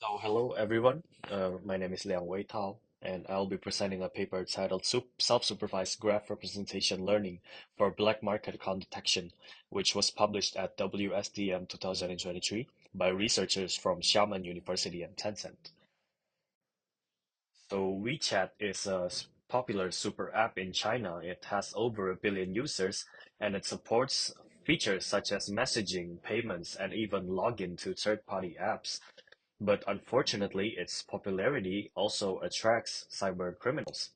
Hello everyone. My name is Liang Wei Tao, and I'll be presenting a paper titled Self-Supervised Graph Representation Learning for Black Market Account Detection, which was published at WSDM 2023 by researchers from Xiamen University and Tencent. WeChat is a popular super app in China. It has over 1 billion users, and it supports features such as messaging, payments, and even login to third-party apps. But unfortunately, its popularity also attracts cyber criminals.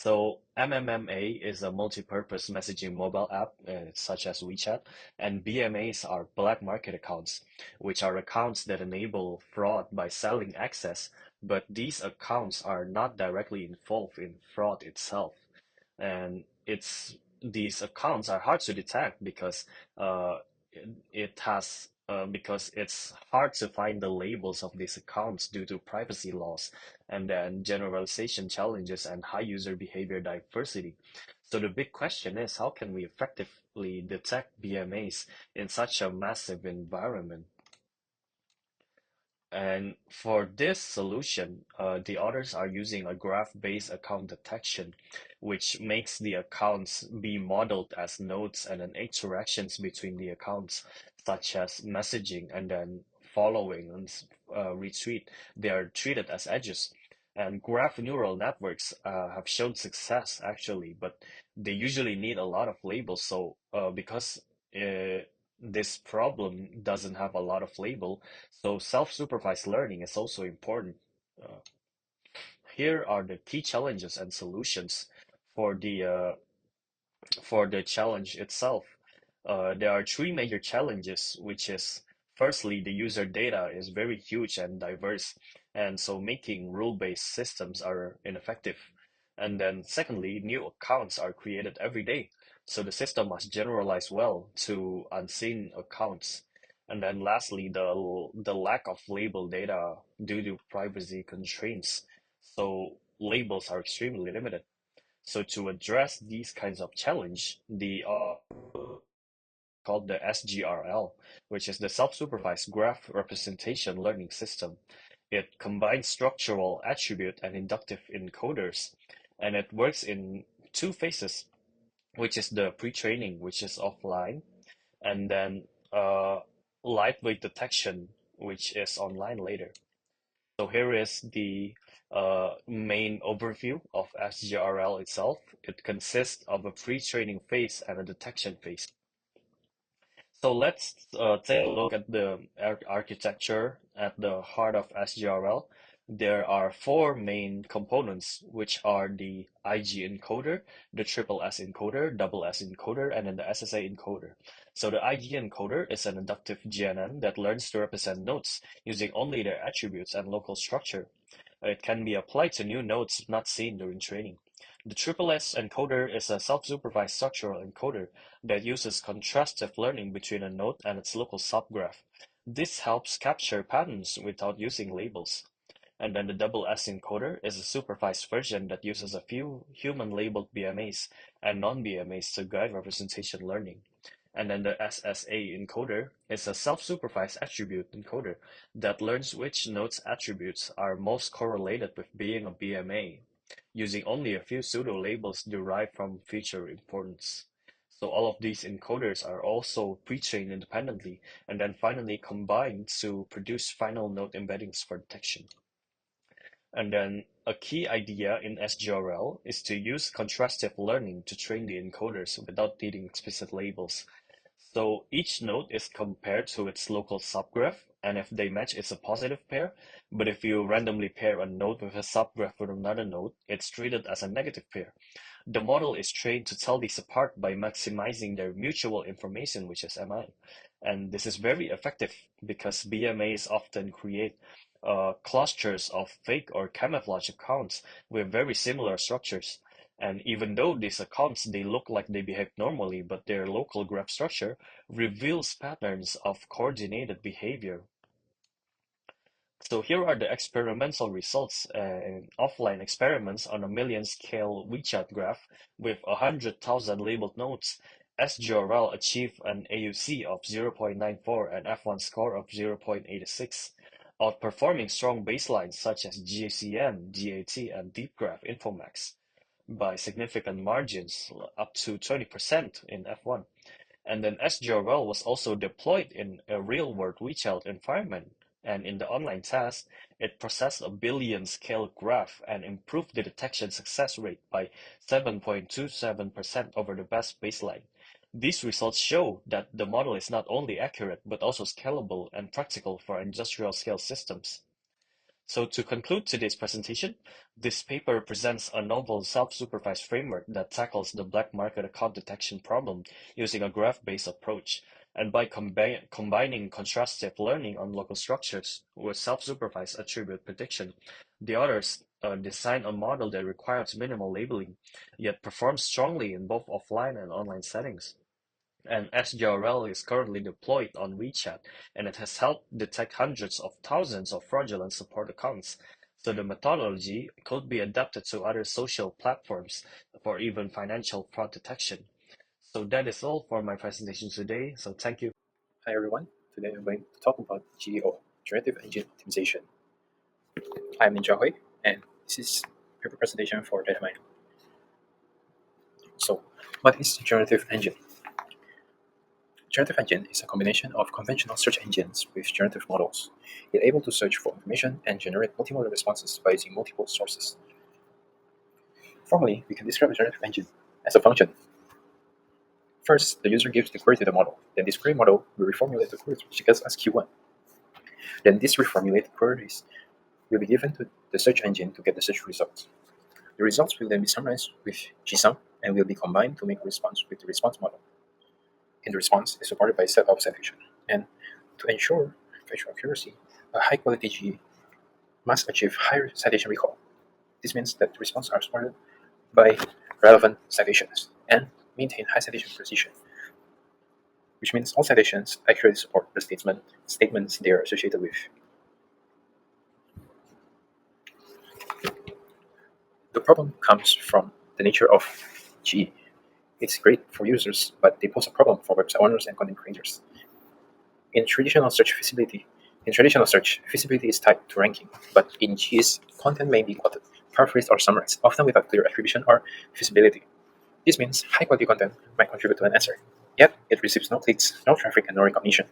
So MMMA is a multi-purpose messaging mobile app, such as WeChat, and BMAs are black market accounts, which are accounts that enable fraud by selling access, but these accounts are not directly involved in fraud itself. And these accounts are hard to detect uh, because it's hard to find the labels of these accounts due to privacy laws and then generalization challenges and high user behavior diversity. So the big question is, how can we effectively detect BMAs in such a massive environment? And for this solution, the authors are using a graph-based account detection, which makes the accounts be modeled as nodes and then interactions between the accounts, such as messaging and then following and retweet. They are treated as edges. And graph neural networks have shown success actually, but they usually need a lot of labels. So because this problem doesn't have a lot of label, so self-supervised learning is also important. Uh, Here are the key challenges and solutions for the challenge itself. There are three major challenges, which is firstly, the user data is very huge and diverse, and so making rule-based systems are ineffective. And then secondly, new accounts are created every day, so the system must generalize well to unseen accounts. And then lastly, the lack of label data due to privacy constraints. So labels are extremely limited. So to address these kinds of challenge, the called the SGRL, which is the Self-Supervised Graph Representation Learning System. It combines structural attribute and inductive encoders, and it works in two phases, which is the pre-training, which is offline, and then lightweight detection, which is online later. So here is the main overview of SGRL itself. It consists of a pre-training phase and a detection phase. So let's take a look at the architecture at the heart of SGRL. There are four main components, which are the IG encoder, the triple S encoder, double S encoder, and then the SSA encoder. So the IG encoder is an inductive GNN that learns to represent nodes using only their attributes and local structure. It can be applied to new nodes not seen during training. The triple S encoder is a self-supervised structural encoder that uses contrastive learning between a node and its local subgraph. This helps capture patterns without using labels. And then the double S encoder is a supervised version that uses a few human-labeled BMAs and non-BMAs to guide representation learning. And then the SSA encoder is a self-supervised attribute encoder that learns which node's attributes are most correlated with being a BMA, using only a few pseudo-labels derived from feature importance. So all of these encoders are also pre-trained independently and then finally combined to produce final node embeddings for detection. And then a key idea in SGRL is to use contrastive learning to train the encoders without needing explicit labels. So each node is compared to its local subgraph, and if they match, it's a positive pair. But if you randomly pair a node with a subgraph with another node, it's treated as a negative pair. The model is trained to tell these apart by maximizing their mutual information, which is MI. And this is very effective because BMAs often create clusters of fake or camouflage accounts with very similar structures. And even though these accounts, they look like they behave normally, but their local graph structure reveals patterns of coordinated behavior. So here are the experimental results in offline experiments on a million-scale WeChat graph with 100,000 labeled nodes. SGRL achieved an AUC of 0.94 and F1 score of 0.86. outperforming strong baselines such as GCN, GAT, and DeepGraph Infomax by significant margins, up to 20% in F1. And then SGRL was also deployed in a real-world WeChat environment, and in the online task, it processed a billion-scale graph and improved the detection success rate by 7.27% over the best baseline. These results show that the model is not only accurate but also scalable and practical for industrial-scale systems. So to conclude today's presentation, this paper presents a novel self-supervised framework that tackles the black market account detection problem using a graph-based approach. And by combining contrastive learning on local structures with self-supervised attribute prediction, the authors design a model that requires minimal labeling, yet performs strongly in both offline and online settings. And SGRL is currently deployed on WeChat, and it has helped detect hundreds of thousands of fraudulent support accounts. So the methodology could be adapted to other social platforms for even financial fraud detection. So that is all for my presentation today. So thank you. Hi everyone, today I'm going to talk about GEO, Generative Engine Optimization. I'm Ninja Hui, and this is paper presentation for Dynamite. So, what is Generative Engine? Generative Engine is a combination of conventional search engines with generative models. It's able to search for information and generate multimodal responses by using multiple sources. Formally, we can describe a generative engine as a function. First, the user gives the query to the model. Then this query model will reformulate the queries which gets as Q1. Then these reformulated queries will be given to the search engine to get the search results. The results will then be summarized with GSUM and will be combined to make a response with the response model. And the response is supported by a set of citation. And to ensure factual accuracy, a high-quality GE must achieve higher citation recall. This means that the responses are supported by relevant citations and maintain high citation precision, which means all citations accurately support the statements they are associated with. The problem comes from the nature of GE. It's great for users, but they pose a problem for website owners and content creators. In traditional search, feasibility is tied to ranking, but in GE's, content may be quoted, paraphrased, or summarized, often without clear attribution or feasibility. This means high-quality content might contribute to an answer, yet it receives no clicks, no traffic, and no recognition.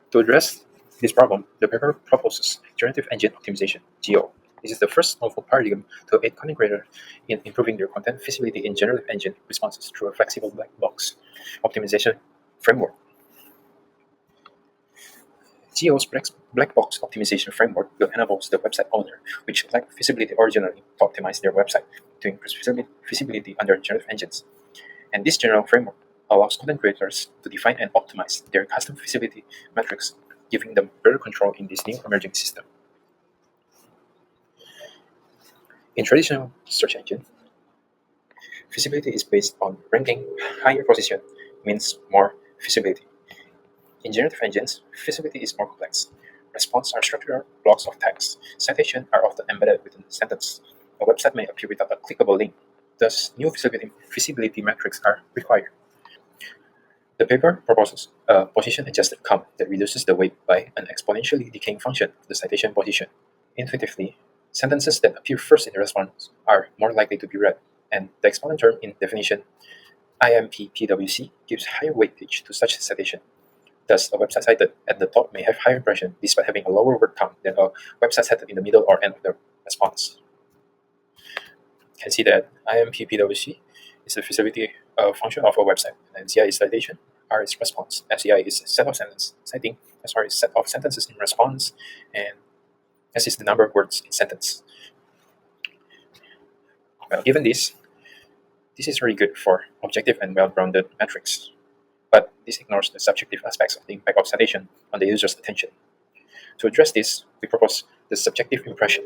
To address this problem, the paper proposes Generative Engine Optimization, GEO. This is the first novel paradigm to aid content creators in improving their content feasibility in generative engine responses through a flexible black box optimization framework. GEO's black box optimization framework will enable the website owner, which lacked feasibility originally, to optimize their website to increase feasibility under generative engines. And this general framework allows content creators to define and optimize their custom feasibility metrics, giving them better control in this new emerging system. In traditional search engine, feasibility is based on ranking. Higher position means more feasibility. In generative engines, feasibility is more complex. Responses are structured blocks of text. Citations are often embedded within a sentence. A website may appear without a clickable link. Thus, new feasibility metrics are required. The paper proposes a position-adjusted count that reduces the weight by an exponentially decaying function of the citation position. Intuitively, sentences that appear first in the response are more likely to be read, and the exponent term in definition IMPPWC gives higher weightage to such citation. Thus, a website cited at the top may have higher impression despite having a lower word count than a website cited in the middle or end of the response. You can see that IMPPWC is the feasibility function of a website, and CI is citation, R is response, SCI is set of sentences citing, SR is set of sentences in response, and S is the number of words in sentence. Well, given this is very good for objective and well-grounded metrics, but this ignores the subjective aspects of the impact of citation on the user's attention. To address this, we propose the subjective impression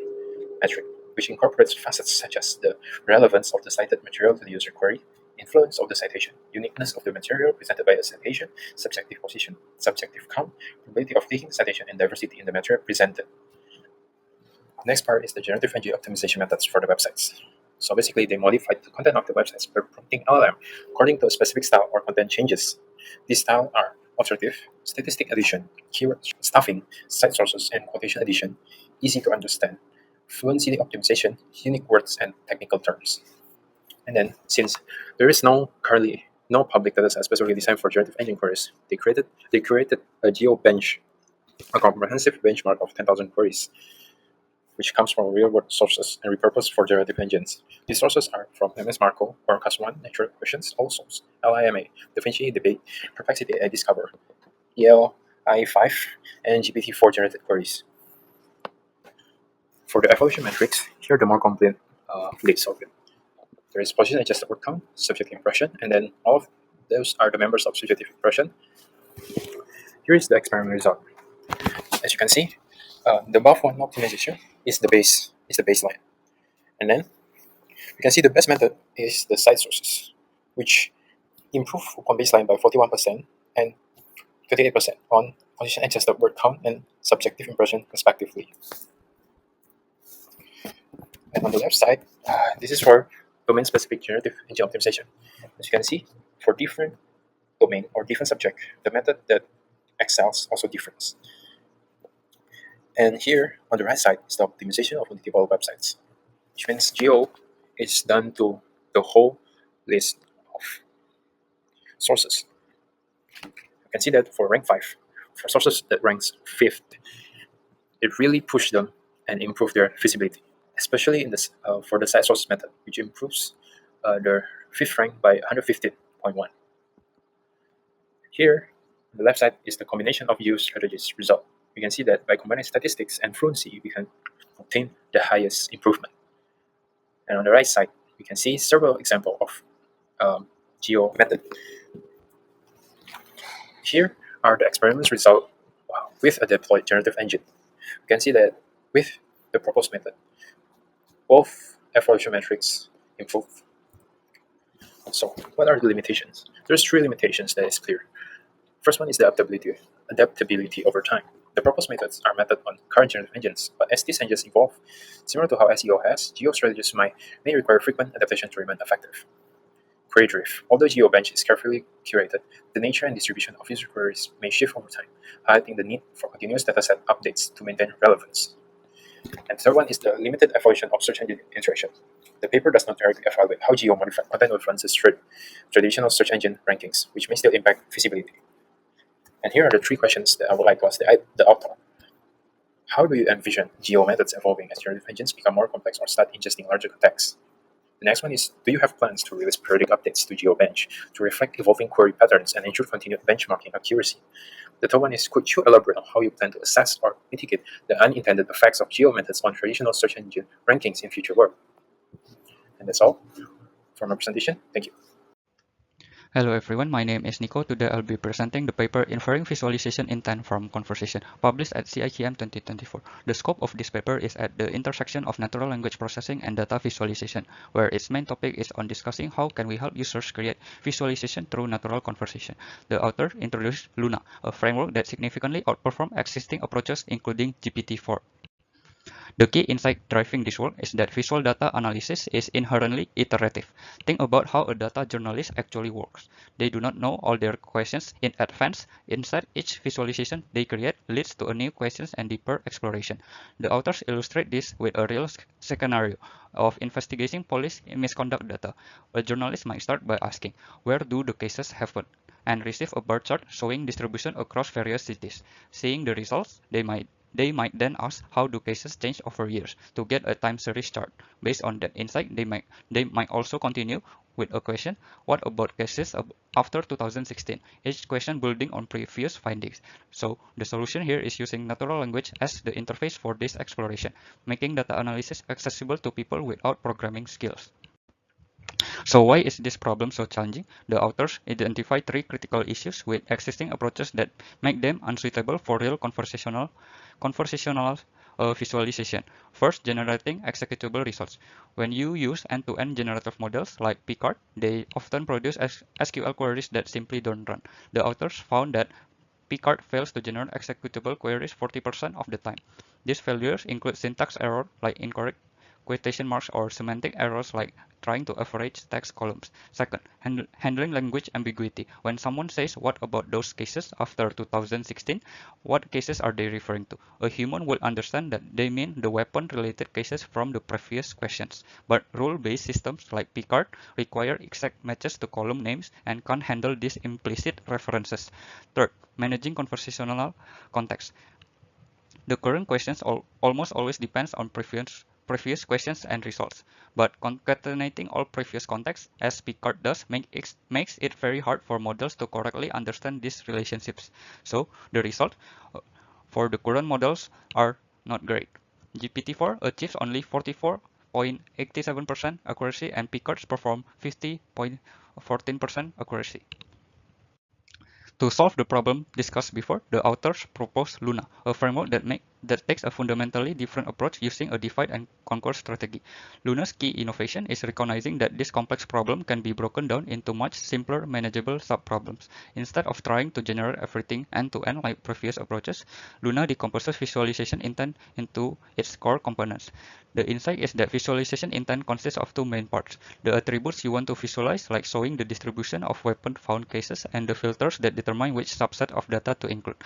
metric, which incorporates facets such as the relevance of the cited material to the user query, influence of the citation, uniqueness of the material presented by a citation, subjective position, subjective count, probability of clicking the citation, and diversity in the material presented. The next part is the generative engine optimization methods for the websites. So basically, they modify the content of the websites by prompting LLM according to a specific style or content changes. These styles are Alternative, statistic addition, keyword stuffing, site sources, and quotation addition, easy to understand. Fluency optimization, unique words and technical terms. And then, since there is currently no public dataset specifically designed for generative engine queries, they created a GeoBench, a comprehensive benchmark of 10,000 queries, which comes from real-world sources and repurposed for generative engines. These sources are from MS Marco, Orcas 1, Natural Questions, All Souls, LIMA, DaVinci Debate, Perplexity AI Discover, ELI5, and GPT-4 generated queries. For the evaluation metrics, here are the more complete lists of it. There is position adjusted word count, subjective impression, and then all of those are the members of subjective impression. Here is the experiment result. As you can see, the above one optimization is the baseline. And then you can see the best method is the site sources, which improve on baseline by 41% and 28% on position adjusted word count and subjective impression respectively. And on the left side, this is for domain-specific generative engine optimization. As you can see, for different domain or different subject, the method that excels also differs. And here on the right side is the optimization of multiple websites, which means geo is done to the whole list of sources. You can see that for rank 5, for sources that ranks 5th, it really pushed them and improved their visibility, especially in this for the site source method, which improves their 5th rank by 150.1. Here, on the left side is the combination of used strategies result. We can see that by combining statistics and fluency, we can obtain the highest improvement. And on the right side, we can see several examples of geo method. Here are the experiments result with a deployed generative engine. You can see that with the proposed method, both evaluation metrics improve. So, what are the limitations? There's 3 limitations that is clear. First one is the adaptability over time. The proposed methods are method on current generative engines, but as these engines evolve, similar to how SEO has, geo strategies may require frequent adaptation to remain effective. Query drift. Although GeoBench is carefully curated, the nature and distribution of user queries may shift over time, highlighting the need for continuous dataset updates to maintain relevance. And third one is the limited evaluation of search engine interaction. The paper does not directly evaluate how geo modified content influences traditional search engine rankings, which may still impact visibility. And here are the 3 questions that I would like to ask the author. How do you envision geo methods evolving as generative engines become more complex or start ingesting larger contexts? The next one is, do you have plans to release periodic updates to GeoBench to reflect evolving query patterns and ensure continued benchmarking accuracy? The third one is, could you elaborate on how you plan to assess or mitigate the unintended effects of geo methods on traditional search engine rankings in future work? And that's all for my presentation. Thank you. Hello everyone, my name is Nico. Today I'll be presenting the paper Inferring Visualization Intent from Conversation, published at CIQM 2024. The scope of this paper is at the intersection of natural language processing and data visualization, where its main topic is on discussing how can we help users create visualization through natural conversation. The author introduced Luna, a framework that significantly outperforms existing approaches including GPT-4. The key insight driving this work is that visual data analysis is inherently iterative. Think about how a data journalist actually works. They do not know all their questions in advance. Instead, each visualization they create leads to a new questions and deeper exploration. The authors illustrate this with a real scenario of investigating police misconduct data. A journalist might start by asking, where do the cases happen? And receive a bar chart showing distribution across various cities. Seeing the results, they might then ask how do cases change over years to get a time series chart. Based on that insight, they might also continue with a question, what about cases after 2016? Each question building on previous findings. So the solution here is using natural language as the interface for this exploration, making data analysis accessible to people without programming skills. So why is this problem so challenging? The authors identify 3 critical issues with existing approaches that make them unsuitable for real conversational visualization. First, generating executable results. When you use end-to-end generative models like Picard, they often produce SQL queries that simply don't run. The authors found that Picard fails to generate executable queries 40% of the time. These failures include syntax error like incorrect quotation marks or semantic errors like trying to average text columns. Second, handling language ambiguity. When someone says, "What about those cases after 2016?" What cases are they referring to? A human will understand that they mean the weapon-related cases from the previous questions. But rule-based systems like Picard require exact matches to column names and can't handle these implicit references. Third, managing conversational context. The current questions almost always depends on previous questions and results, but concatenating all previous contexts, as Picard does, makes it very hard for models to correctly understand these relationships. So the result for the current models are not great. GPT-4 achieves only 44.87% accuracy and Picard's perform 50.14% accuracy. To solve the problem discussed before, the authors propose Luna, a framework that takes a fundamentally different approach using a divide and conquer strategy. Luna's key innovation is recognizing that this complex problem can be broken down into much simpler, manageable subproblems. Instead of trying to generate everything end-to-end like previous approaches, Luna decomposes visualization intent into its core components. The insight is that visualization intent consists of two main parts: the attributes you want to visualize, like showing the distribution of weapon found cases, and the filters that determine which subset of data to include.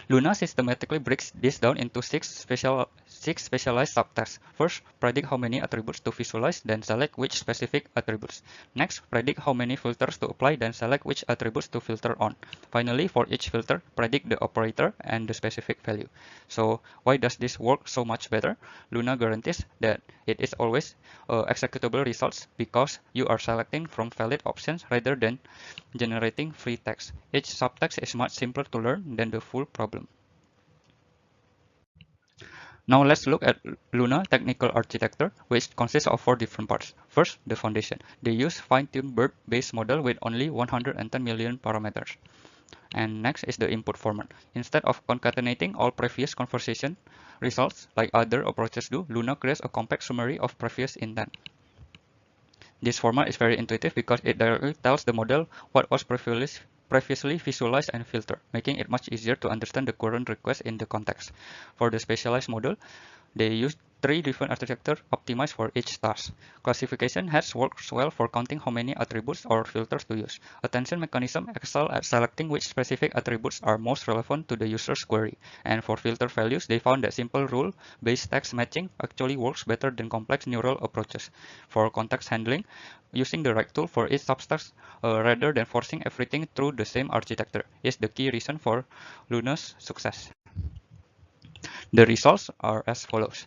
Luna systematically breaks this down into six specialized subtasks. First, predict how many attributes to visualize, then select which specific attributes. Next, predict how many filters to apply, then select which attributes to filter on. Finally, for each filter, predict the operator and the specific value. So, why does this work so much better? Luna guarantees that it is always executable results because you are selecting from valid options rather than generating free text. Each subtext is much simpler to learn than the full problem. Now let's look at Luna technical architecture, which consists of four different parts. First, the foundation. They use fine-tuned BERT-based model with only 110 million parameters. And next is the input format. Instead of concatenating all previous conversation results like other approaches do, Luna creates a compact summary of previous intent. This format is very intuitive because it directly tells the model what was previously visualized and filtered, making it much easier to understand the current request in the context. For the specialized model, they use three different architectures optimized for each task. Classification heads works well for counting how many attributes or filters to use. Attention mechanism excel at selecting which specific attributes are most relevant to the user's query. And for filter values, they found that simple rule-based text matching actually works better than complex neural approaches. For context handling, using the right tool for each subtask rather than forcing everything through the same architecture is the key reason for Luna's success. The results are as follows.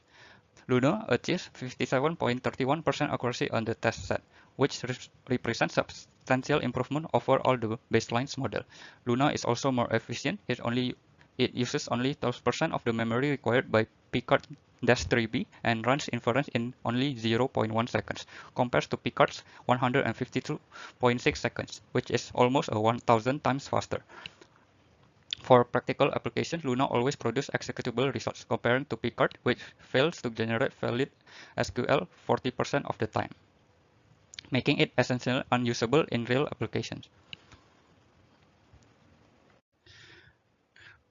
Luna achieves 57.31% accuracy on the test set, which represents substantial improvement over all the baselines model. Luna is also more efficient. It uses only 12% of the memory required by Picard-3B and runs inference in only 0.1 seconds, compared to Picard's 152.6 seconds, which is almost 1,000 times faster. For practical applications, Luna always produces executable results, comparing to Picard, which fails to generate valid SQL 40% of the time, making it essentially unusable in real applications.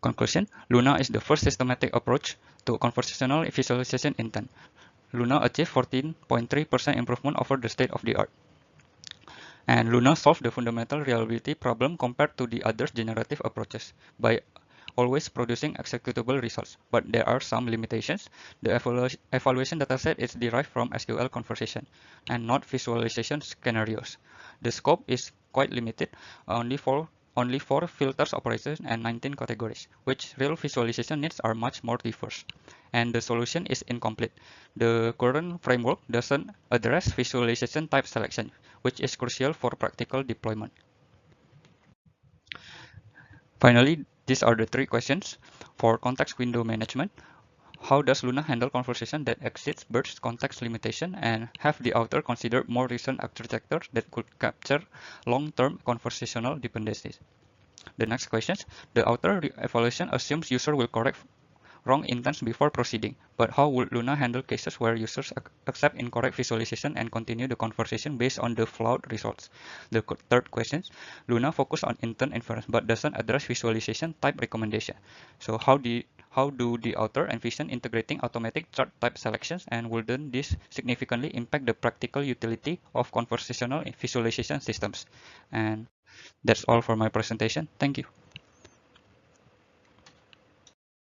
Conclusion: Luna is the first systematic approach to conversational visualization intent. Luna achieved 14.3% improvement over the state of the art. And Luna solved the fundamental reliability problem compared to the other generative approaches by always producing executable results, but there are some limitations. The evaluation dataset is derived from SQL conversation and not visualization scenarios. The scope is quite limited, only 4 filters operations and 19 categories, which real visualization needs are much more diverse. And the solution is incomplete. The current framework doesn't address visualization type selection, which is crucial for practical deployment. Finally, these are the three questions. For context window management, how does Luna handle conversation that exceeds BERT's context limitation, and have the author considered more recent architecture that could capture long-term conversational dependencies? The next questions, the author evaluation assumes user will correct wrong intents before proceeding, but how would Luna handle cases where users accept incorrect visualization and continue the conversation based on the flawed results? The third question, Luna focuses on intent inference but doesn't address visualization type recommendation. So How do the author envision integrating automatic chart type selections, and wouldn't this significantly impact the practical utility of conversational visualization systems? And that's all for my presentation. Thank you.